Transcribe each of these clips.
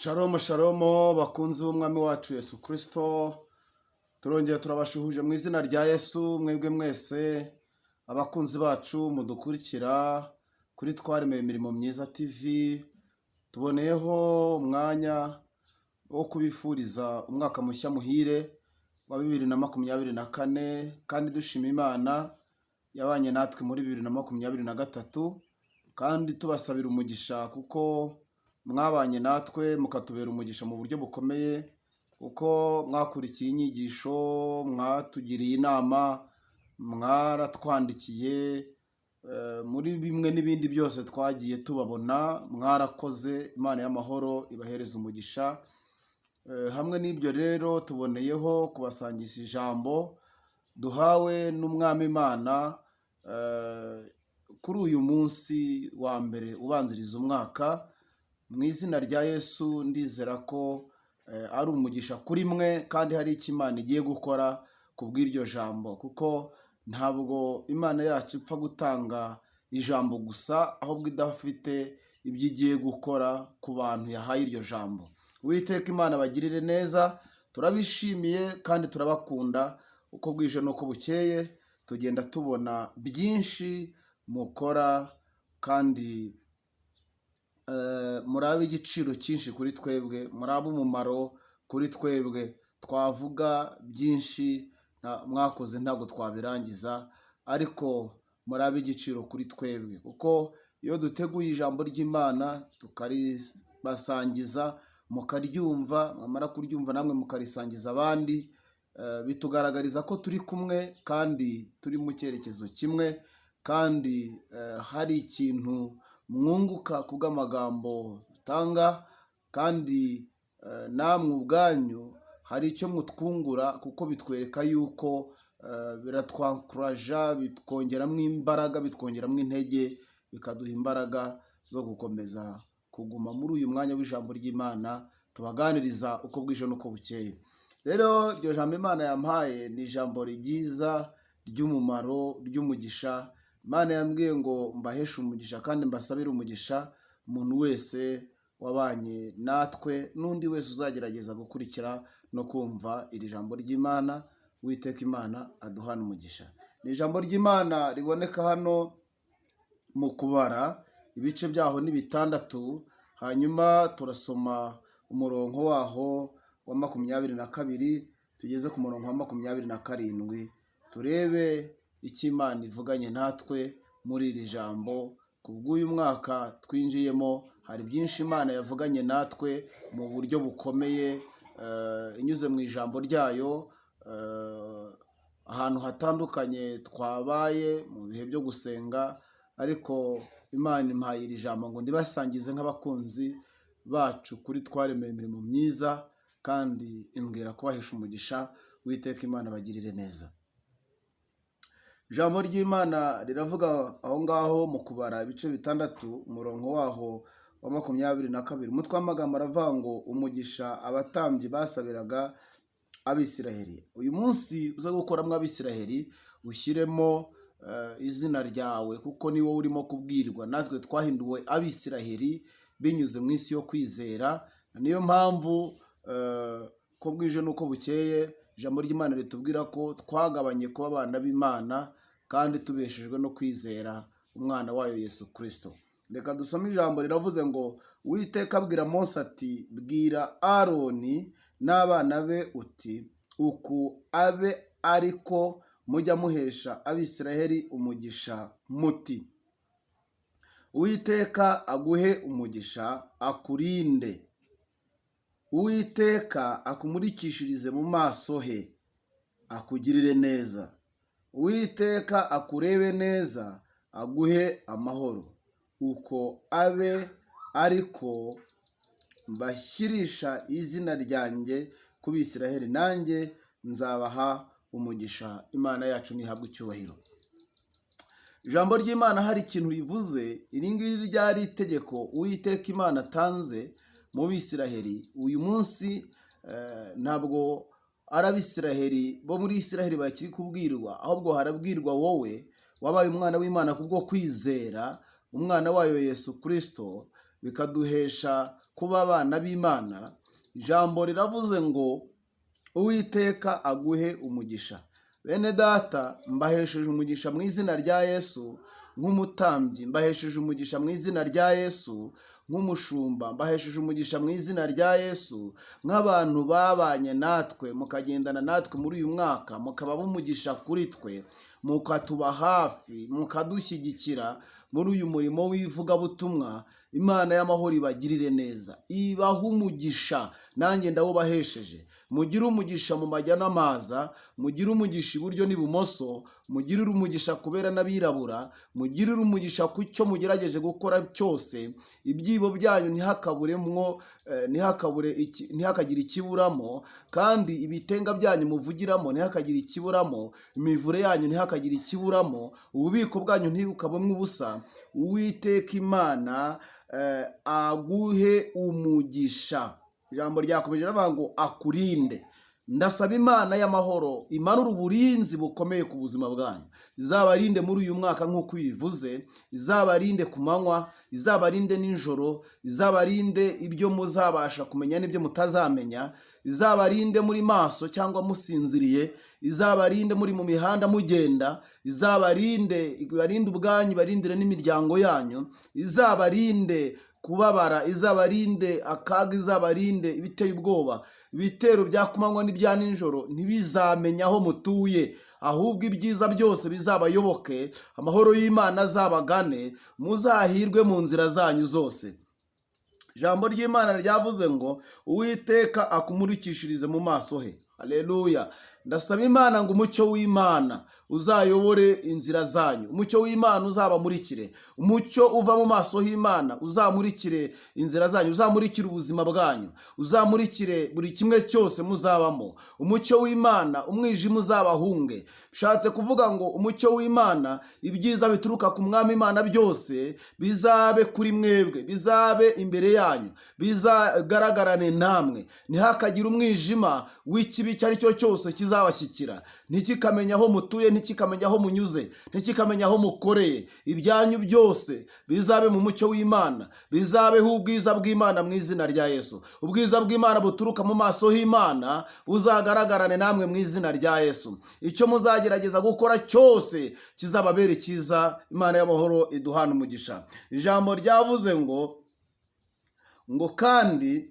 Shalom shalom bakunzi b'umwami wacu Yesu Kristo, turongeye turabashuhuje mu izina rya Yesu. Mwebwe mwese abakunzi bacu mudukurikira kuri Twaremeye Imirimo Myiza TV, tuboneyeho umwanya wo kubifuriza umwaka mushya muhire wa 2024, kandi dushima Imana yabanye natwe muri 2023, kandi tubasabira umugisha kuko mwabanye natwe mukatubera umugisha mu buryo bukomeye, kuko mwakurikiye inyigisho, mwatugiriye inama, mwaratwandikiye muri bimwe n'ibindi byose twagiye tubabona. Mwarakoze, Imana y'amahoro ibahereza umugisha. Hamwe n'ibyo rero tuboneyeho kubasangisha ijambo duhawe n'umwami Imana kuri uyu munsi wa mbere ubanziriza umwaka. Mu izina rya Yesu ndizera ko ari umugisha kuri mwe, kandi hari icyo Imana igiye gukora ku bw'iryo jambo, kuko ntabwo Imana yacu ipfa gutanga ijambo gusa, ahubwo idafite ibyo igiye gukora ku bantu yahaye iryo jambo. Uwiteka Imana bagirire neza, turabishimiye kandi turabakunda. Uko bwije n'uko bukeye tugenda tubona byinshi mukora, kandi muri ab'igiciro cyinshi kuri twebwe, muri ab'umumaro kuri twebwe. Twavuga byinshi mwakoze ntabwo twabirangiza, ariko muri ab'igiciro kuri twebwe, kuko iyo duteguye ijambo ry'Imana tukaribasangiza mukaryumva, mwamara kuryumva namwe mukarisangiza abandi, bitugaragariza ko turi kumwe kandi turi mu cyerekezo kimwe, kandi hari ikintu mwunguka kubw'amagambo dutanga, kandi namwe ubwanyu hari icyo mutwungura, kuko bitwereka yuko biratwankuraja, bitwongeramo imbaraga, bitwongeramo intege, bikaduha imbaraga zo gukomeza kuguma muri uyu mwanya w'ijambo ry'Imana tubaganiriza uko bwije n'uko bukeye. Rero iryo jambo Imana yampaye ni ijambo ryiza ry'umumaro, ry'umugisha. Imana yambwiye ngo mbaheshe umugisha kandi mbasabire umugisha umuntu wese wabanye natwe, n'undi wese uzagerageza gukurikira no kumva iri jambo ry'Imana. Uwiteka Imana aduhana umugisha. Ni ijambo ry'Imana riboneka hano mu kubara, ibice byaho ni 6, hanyuma turasoma umurongo waho wa 22 tugeze ku murongo wa 27. Turebe icyo Imana ivuganye natwe muri iri jambo. Ku bw'uyu mwaka twinjiyemo hari byinshi Imana yavuganye natwe mu buryo bukomeye, inyuze mu ijambo ryayo. Ahantu hatandukanye twabaye mu bihe byo gusenga, ariko Imana impaye iri jambo ngo ndibasangize nk'abakunzi bacu kuri Twaremeye Imirimo Myiza, kandi imbwira kubahesha umugisha. Uwiteka Imana bagirire neza. Ijambo ry'Imana riravuga aho ngaho mu kubara ibice 6 umurongo waho wa 22. Umutwe w'amagambo aravuga ngo umugisha abatambyi basabiraga Abisiraheli. Uyu munsi uza gukoramo Abisiraheli ushyiremo izina ryawe, kuko ni wowe urimo kubwirwa. Natwe twahinduwe Abisiraheli binyuze mu isi yo kwizera. Niyo mpamvu ko bwije n'uko bukeye ijambo ry'Imana ritubwira ko twagabanye kuba abana b'Imana, kandi tubeshejwe no kwizera umwana wayo Yesu Kristo. Reka dusome ijambo riravuze ngo Uwiteka abwira Mose ati, bwira Aroni n'abana be uti, uku abe ariko mujya muhesha Abisiraheli umugisha muti, Uwiteka aguhe umugisha, akurinde. Uwiteka akumurikishirize mu maso he, akugirire neza. Uwiteka akurebe neza, aguhe amahoro. Uko abe ariko mbashyirisha izina ryanjye ku Bisiraheli, nanjye nzabaha umugisha. Imana yacu nihabwe icyubahiro. Ijambo ry'Imana hari ikintu rivuze. Iri ngiri ryari itegeko Uwiteka Imana atanze mu Bisiraheli. Uyu munsi ntabwo ari Abisiraheli bo muri Isiraheli bakiri kubwirwa, ahubwo harabwirwa wowe wabaye umwana w'Imana kubwo kwizera umwana wayo Yesu Kristo. bikaduhesha kuba abana b'Imana. Ijambo riravuze ngo Uwiteka aguhe umugisha. Bene data, mbahesheje umugisha mu izina rya Yesu. Nk'umutambyi mbahesheje umugisha mu izina rya Yesu. Nk'umushumba mbahesheje umugisha mu izina rya Yesu. Nk'abantu babanye natwe mukagendana natwe muri uyu mwaka, mukaba umugisha kuri twe, mukatuba hafi, mukadushyigikira muri uyu murimo w'ivugabutumwa. Imana y'amahoro ibagirire neza, ibahe umugisha, nanjye ndawubahesheje. Mugire umugisha mu majya n'amaza, mugire umugisha iburyo n'ibumoso, mugirire umugisha kubera n'abirabura, mugirire umugisha ku cyo mugerageje gukora cyose. Ibyibo byanyu ntihakagire ikiburamo, kandi ibitenga byanyu muvugiramo ntihakagire ikiburamo, imivure yanyu ntihakagire ikiburamo, ububiko bwanyu ntibukabemo ubusa. Uwiteka Imana aguhe umugisha. Ijambo ryakomeje rivuga ngo akurinde. Ndasaba Imana y'amahoro imanura uburinzi bukomeye ku buzima bwanyu, izabarinde muri uyu mwaka nk'uko ibivuze, izabarinde ku manywa, izabarinde nijoro, izabarinde ibyo muzabasha kumenya n'ibyo mutazamenya, izabarinde muri maso cyangwa musinziriye, izabarinde muri mu mihanda mugenda, izabarinde ubwanyu, ibarindire n'imiryango yanyu, izabarinde kubabara, izabarinde akaga, izabarinde ibiteye ubwoba. Ibitero bya kumanywa n'ibya nijoro ntibizamenya aho mutuye, ahubwo ibyiza byose bizabayoboke. Amahoro y'Imana azabagane, muzahirwe mu nzira zanyu zose. Ijambo ry'Imana ryavuze ngo Uwiteka akumurikishirize mu maso he. Haleluya. Ndasaba Imana ngo umucyo w'Imana uzayobore inzira zanyu, umucyo w'Imana uzabamurikire, umucyo uva mu maso y'Imana uzamurikire inzira zanyu, uzamurikire ubuzima bwanyu, uzamurikire buri kimwe cyose muzabamo. Umucyo w'Imana umwijima uzabahunge. Bishatse kuvuga ngo umucyo w'Imana, ibyiza bituruka ku Mwami Imana byose bizabe kuri mwebwe, bizabe imbere yanyu, bizagaragarane namwe. Ntihakagire umwijima w'ikibi icyo ari cyo cyose kizabashyikira, ntikikamenya aho mutuye, ntikikamenya aho munyuze, ntikikamenya aho mukoreye. Ibyanyu byose bizabe mu mucyo w'Imana, bizabeho ubwiza bw'Imana mu izina rya Yesu. Ubwiza bw'Imana buturuka mu maso y'Imana buzagaragarane namwe mu izina rya Yesu. Icyo muzagerageza gukora cyose kizababere cyiza. Imana y'amahoro iduhana umugisha. Ijambo ryavuze ngo kandi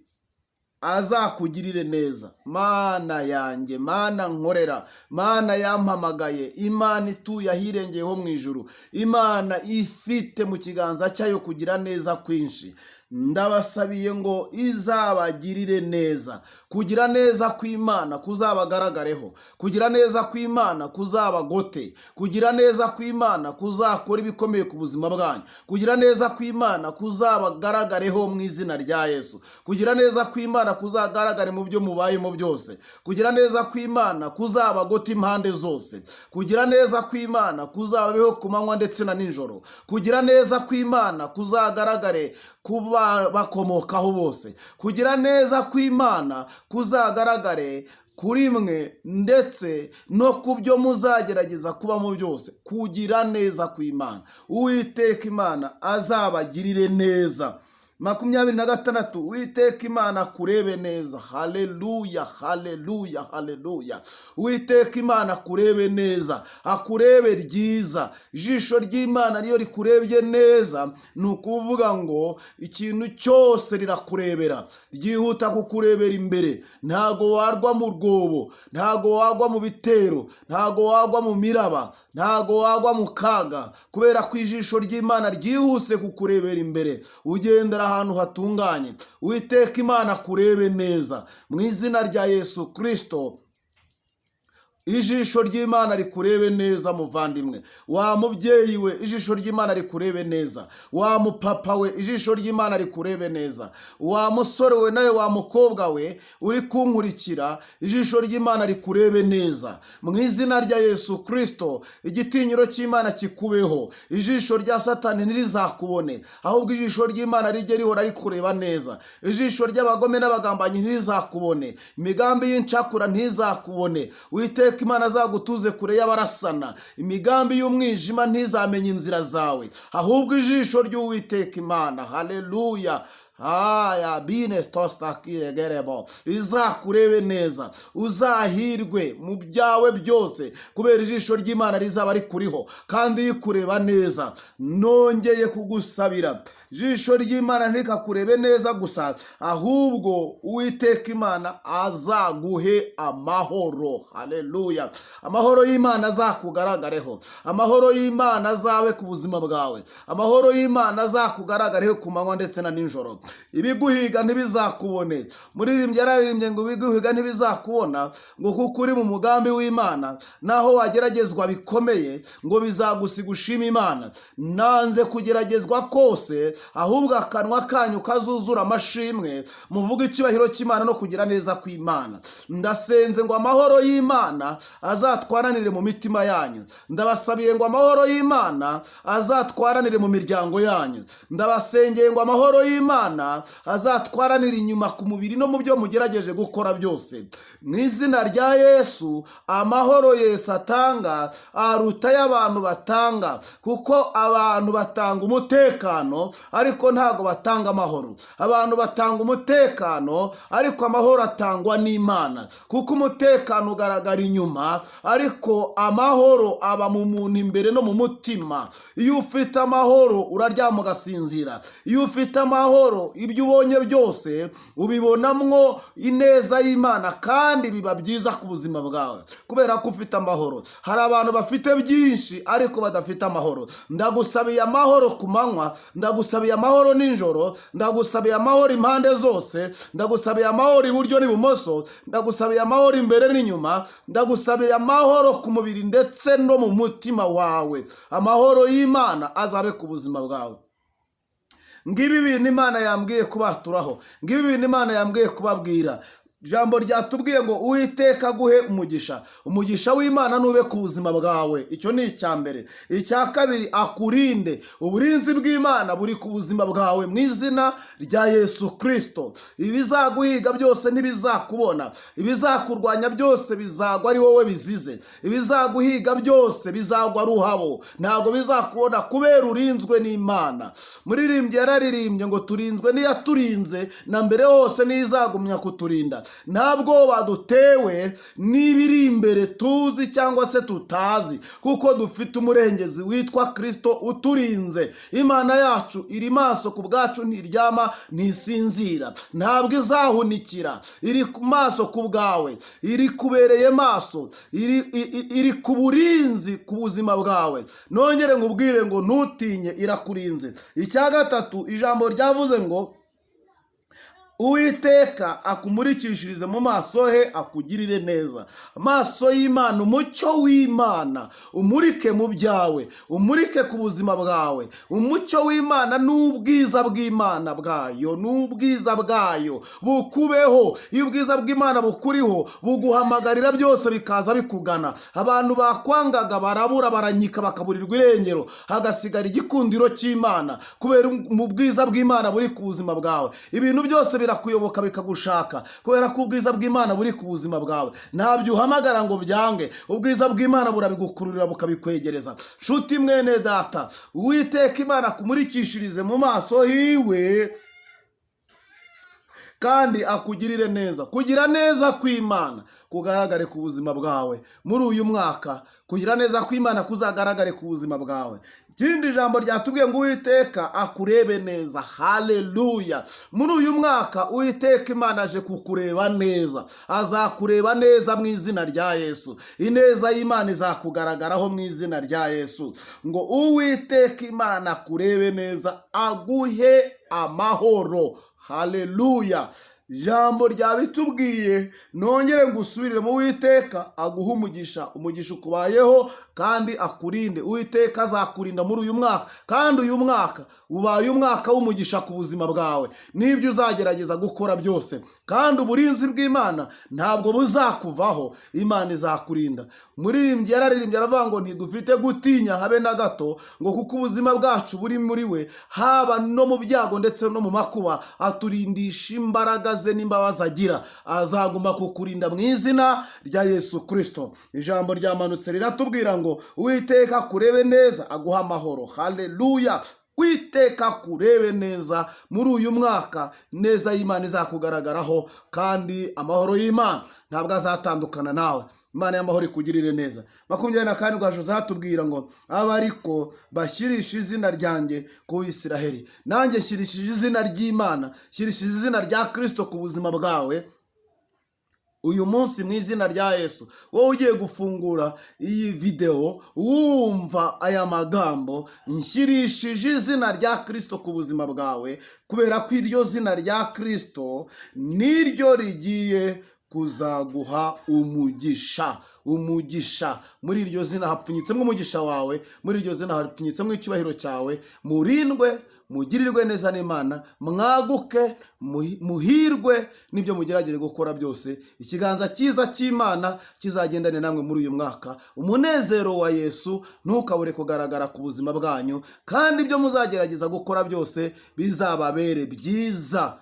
azakugirire neza. Mana yanjye, Mana nkorera, Mana yampamagaye, Imana ituye ahirengeyeho mu ijuru, Imana ifite mu kiganza cyayo kugira neza kwinshi, ndabasabiye ngo izabagirire neza. Kugira neza kw'Imana kuzabagaragareho, kugira neza kw'Imana kuzabagote, kugira neza kw'Imana kuzakora ibikomeye ku buzima bwanyu, kugira neza kw'Imana kuzabagaragareho mu izina rya Yesu, kugira neza kw'Imana kuzagaragare mu byo mubayemo byose, kugira neza kw'Imana kuzabagote impande zose, kugira neza kw'Imana kuzababeho ku manywa ndetse na nijoro, kugira neza kw'Imana kuzagaragare kuba bakomokaho bose, kugira neza kw'Imana kuzagaragare kuri mwe ndetse no ku byo muzagerageza kubamo byose. Kugira neza kw'Imana, Uwiteka Imana azabagirire neza. 26, Uwiteka Imana kurebe neza. Haleluya, haleluya, haleluya. Uwiteka Imana kurebe neza, akurebe ryiza. Ijisho ry'Imana niyo rikurebye neza, ni ukuvuga ngo ikintu cyose rirakurebera, ryihuta kukurebera imbere. Ntago warwa mu rwobo, ntago wagwa mu bitero, ntago wagwa mu miraba, ntago wagwa mu kaga, kubera ko ijisho ry'Imana ryihuse kukurebera imbere. Ugendera ahantu hatunganye. Uwiteka Imana kurebe neza mu izina rya Yesu Kristo. Ijisho ry'Imana rikurebe neza muvandimwe. Wa mubyeyi we, ijisho ry'Imana rikurebe neza. Wa mupapa we, ijisho ry'Imana rikurebe neza. Wa musore we nawe, wa mukobwa we uri kunkurikira, ijisho ry'Imana rikurebe neza mu izina rya Yesu Kristo. Igitinyiro cy'Imana kikubeho, ijisho rya Satani ntirizakubone, ahubwo ijisho ry'Imana rijye rihora rikureba neza. Ijisho ry'abagome n'abagambanyi ntirizakubone, imigambi y'incakura ntizakubone. Uwiteka Uwiteka Imana azagutuze kure y'abarasana, imigambi y'umwijima ntizamenye inzira zawe, ahubwo ijisho ry'Uwiteka Imana, haleluya, bine tostakiregerebo, rizakurebe neza, uzahirwe mu byawe byose, kubera ijisho ry'Imana rizaba rikuriho kandi rikureba neza. Nongeye kugusabira, ijisho ry'Imana ntikakurebe neza gusa, ahubwo Uwiteka Imana azaguhe amahoro, haleluya. Amahoro y'Imana azakugaragareho, amahoro y'Imana azabe ku buzima bwawe, amahoro y'Imana azakugaragareho ku manywa ndetse na nijoro. Ibiguhiga ntibizakubone. Muririmbyi yararirimbye ngo ibiguhiga ntibizakubona, ngo kuko uri mu mugambi w'Imana, naho wageragezwa bikomeye ngo bizagusiga ushima Imana. Nanze kugeragezwa kose, ahubwo akanwa kanyu kazuzura amashimwe, muvuga icyubahiro cy'Imana no kugira neza kw'Imana. Ndasenze ngo amahoro y'Imana azatwaranire mu mitima yanyu. Ndabasabiye ngo amahoro y'Imana azatwaranire mu miryango yanyu. Ndabasengeye ngo amahoro y'Imana azatwaranira inyuma ku mubiri no mu byo mugerageje gukora byose. Mu izina rya Yesu, amahoro Yesu atanga aruta y'abantu batanga, kuko abantu batanga umutekano ariko ntago batanga amahoro. Abantu batanga umutekano ariko amahoro atangwa n'Imana, kuko umutekano ugaragara inyuma ariko amahoro aba mu muntu imbere no mu mutima. Iyo ufite amahoro uraryama ugasinzira. Iyo ufite amahoro ibyo ubonye byose ubibonamwo ineza y'Imana, kandi biba byiza ku buzima bwawe kubera ko ufite amahoro. Hari abantu bafite byinshi ariko badafite amahoro. Ndagusabiye amahoro ku manywa, ndagusabiye amahoro nijoro, ndagusabiye amahoro impande zose, ndagusabiye amahoro iburyo n'ibumoso, ndagusabiye amahoro imbere n'inyuma, ndagusabiye amahoro ku mubiri ndetse no mu mutima wawe. Amahoro y'Imana azabe ku buzima bwawe. Ngibi ibintu Imana yambwiye kubaturaho, ngibi ibintu Imana yambwiye kubabwira. Jambo ryatubwiye ngo Uwiteka aguhe umugisha. Umugisha w'Imana nube ku buzima bwawe. Icyo ni icya mbere. Icya kabiri, akurinde. Uburinzi bw'Imana buri ku buzima bwawe mu izina rya Yesu Kristo. Ibizaguhiga byose ntibizakubona, ibizakurwanya byose bizagwa ari wowe bizize, ibizaguhiga byose bizagwa ruhabo, ntabwo bizakubona kubera urinzwe n'Imana. Muririmbyi yararirimbye ngo turinzwe n'iyaturinze, na mbere hose n'izagumya kuturinda. Ntabwo badutewe n'ibiri imbere tuzi cyangwa se tutazi, kuko dufite umurengezi witwa Kristo uturinze. Imana yacu iri maso ku bwacu, ntiryama ntisinzira, ntabwo izahunikira, iri ku maso ku bwawe, iri kubereye maso, iri ku burinzi ku buzima bwawe. Nongere ngubwire ngo ntutinye, irakurinze. Icya gatatu, ijambo ryavuze ngo Uwiteka akumurikishirize mu maso he, akugirire neza. Amaso y'Imana, umucyo w'Imana umurike mu byawe, umurike ku buzima bwawe. Umucyo w'Imana n'ubwiza bw'Imana bwayo, n'ubwiza bwayo bukubeho. Iyo ubwiza bw'Imana bukuriho, buguhamagarira byose bikaza bikugana. Abantu bakwangaga barabura, baranyika, bakaburirwa irengero, hagasigara igikundiro cy'Imana kubera mu bwiza bw'Imana buri ku buzima bwawe. Ibintu byose birakuyoboka bikagushaka kubera ko ubwiza bw'Imana buri ku buzima bwawe. Ntabyo uhamagara ngo byange, ubwiza bw'Imana burabigukururira bukabikwegereza. Nshuti mwene data, Uwiteka Imana akumurikishirize mu maso hiwe kandi akugirire neza. Kugira neza kw'Imana kugaragare ku buzima bwawe muri uyu mwaka. Kugira neza kw'Imana kuzagaragare ku buzima bwawe. Ikindi jambo ryatubwiye ngo Uwiteka akurebe neza. Haleluya. Muri uyu mwaka Uwiteka Imana aje kukureba neza, azakureba neza mu izina rya Yesu. Ineza y'Imana izakugaragaraho mu izina rya Yesu. Ngo Uwiteka Imana akurebe neza, aguhe amahoro. Haleluya. Jambo ryabitubwiye, nongere ngusubirire mu Uwiteka aguha umugisha. Umugisha ukubayeho kandi akurinde. Uwiteka azakurinda muri uyu mwaka, kandi uyu mwaka ubaye umwaka w'umugisha ku buzima bwawe n'ibyo uzagerageza gukora byose. Kandi uburinzi bw'Imana ntabwo buzakuvaho, Imana izakurinda. Muririmbyi yararirimbye aravuga ngo ntidufite gutinya habe na gato, ngo kuko ubuzima bwacu buri muri we, haba no mu byago ndetse no mu makuba. Aturindisha imbaraga ze n'imbabazi agira, azaguma kukurinda mu izina rya Yesu Kristo. Ijambo ryamanutse riratubwira ngo Uwiteka kurebe neza aguha amahoro. Haleluya. Uwiteka kurebe neza muri uyu mwaka, neza y'Imana izakugaragaraho, kandi amahoro y'Imana ntabwo azatandukana nawe. Imana y'amahoro ikugirire neza. 24 gasho zatubwira ngo aba ariko bashyirisha izina ryanjye ku Isiraheli. Nanjye shirishije izina ry'Imana, shirishije izina rya Kristo ku buzima bwawe uyu munsi mu izina rya Yesu. Wowe ugiye gufungura iyi video wumva aya magambo, nshirishije izina rya Kristo ku buzima bwawe, kubera ko iryo zina rya Kristo niryo rigiye kuzaguha umugisha. Muri iryo zina hapfunyitsemo umugisha wawe, muri iryo zina hapfunyitsemo icyubahiro cyawe. Murindwe, mugirirwe neza n'Imana, mwaguke, muhirwe n'ibyo mugeragere gukora byose. Ikiganza cyiza cy'Imana kizagendane namwe muri uyu mwaka. Umunezero wa Yesu ntukabure kugaragara ku buzima bwanyu, kandi ibyo muzagerageza gukora byose bizababere byiza.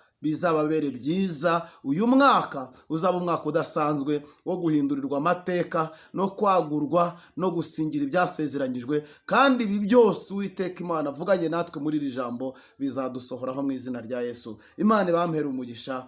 Uyu mwaka uzaba umwaka udasanzwe wo guhindurirwa amateka no kwagurwa no gusingira ibyasezeranyijwe, kandi ibi byose Uwiteka Imana avuganye natwe muri iri jambo bizadusohoraho mu izina rya Yesu. Imana ibampere umugisha.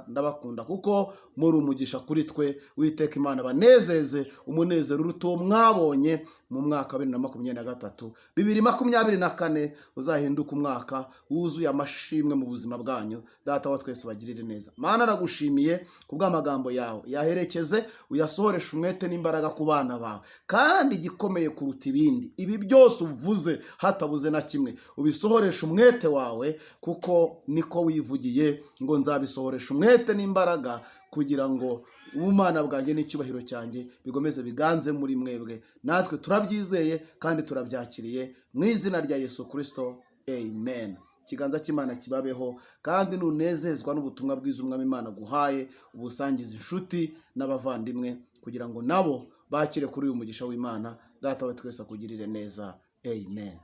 Ndabakunda kuko muri umugisha kuri twe. Uwiteka Imana banezeze umunezero uruta uwo mwabonye mu mwaka wa 2023. 2024 uzahinduka umwaka wuzuye amashimwe mu buzima bwanyu. Data wa twese bagirire neza. Mana aragushimiye kubw'amagambo yawe, yaherekeze uyasohoresha umwete n'imbaraga ku bana bawe, kandi igikomeye kuruta ibindi, ibi byose uvuze hatabuze na kimwe, ubisohoresha umwete wawe, kuko niko wivugiye ngo nzabisohoresha umwete n'imbaraga, kugira ngo ubumana bwanjye n'icyubahiro cyanjye bigomeze biganze muri mwebwe. Natwe turabyizeye kandi turabyakiriye mu izina rya Yesu Kristo. Amen. Ikiganza cy'Imana kibabeho, kandi nunezezwa n'ubutumwa bwiza Umwami Imana guhaye, ubusangiza inshuti n'abavandimwe, kugira ngo nabo bakire kuri uyu mugisha w'Imana. Data wa twese akugirire neza. Amen.